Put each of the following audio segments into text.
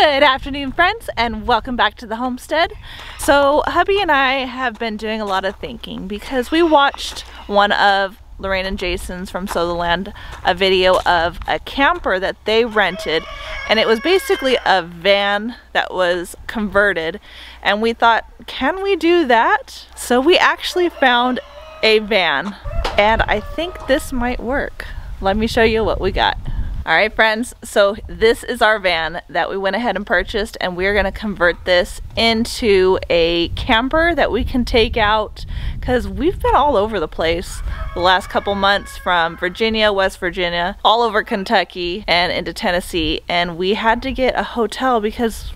Good afternoon, friends, and welcome back to the homestead. So hubby and I have been doing a lot of thinking because we watched one of Lorraine and Jason's from Sutherland, a video of a camper that they rented, and it was basically a van that was converted, and we thought, can we do that? So we actually found a van, and I think this might work. Let me show you what we got. All right, friends, so this is our van that we went ahead and purchased, and we're gonna convert this into a camper that we can take out because we've been all over the place the last couple months, from Virginia, West Virginia, all over Kentucky and into Tennessee, and we had to get a hotel because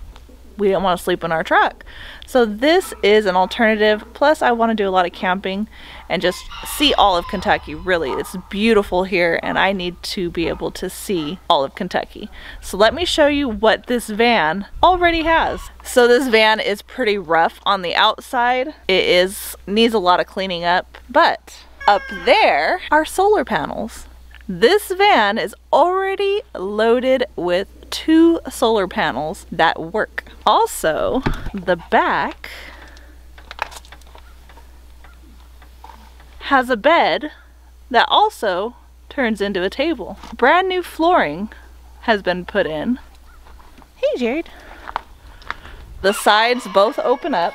we didn't want to sleep in our truck. So this is an alternative. Plus I want to do a lot of camping and just see all of Kentucky. Really, it's beautiful here and I need to be able to see all of Kentucky. So let me show you what this van already has. So this van is pretty rough on the outside. It needs a lot of cleaning up, but up there are solar panels. This van is already loaded with 2 solar panels that work. Also, the back has a bed that also turns into a table. Brand new flooring has been put in. Hey, Jared. The sides both open up.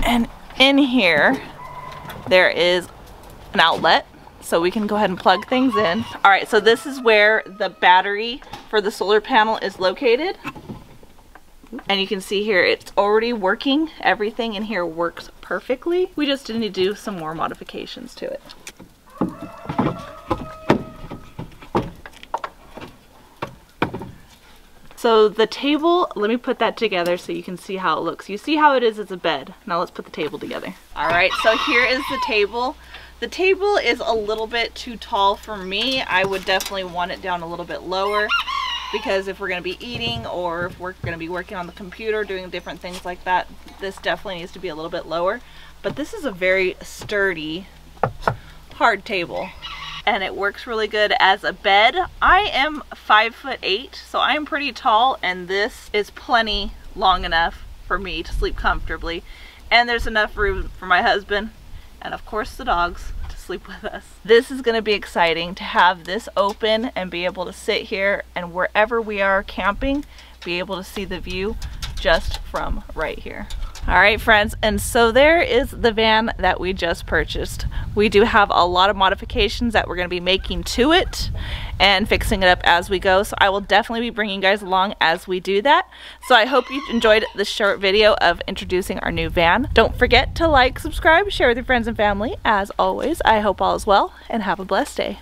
And in here, there is an outlet, so we can go ahead and plug things in. All right, so this is where the battery for the solar panel is located. And you can see here, it's already working. Everything in here works perfectly. We just need to do some more modifications to it. So the table, let me put that together so you can see how it looks. You see how it is as a bed. Now let's put the table together. All right, so here is the table. The table is a little bit too tall for me. I would definitely want it down a little bit lower because if we're gonna be eating or if we're gonna be working on the computer, doing different things like that, this definitely needs to be a little bit lower. But this is a very sturdy, hard table, and it works really good as a bed. I am 5'8", so I'm pretty tall, and this is plenty long enough for me to sleep comfortably. And there's enough room for my husband and of course the dogs to sleep with us. This is gonna be exciting to have this open and be able to sit here and wherever we are camping, be able to see the view just from right here. All right, friends, and so there is the van that we just purchased. We do have a lot of modifications that we're gonna be making to it and fixing it up as we go. So I will definitely be bringing you guys along as we do that. So I hope you enjoyed this short video of introducing our new van. Don't forget to like, subscribe, share with your friends and family. As always, I hope all is well and have a blessed day.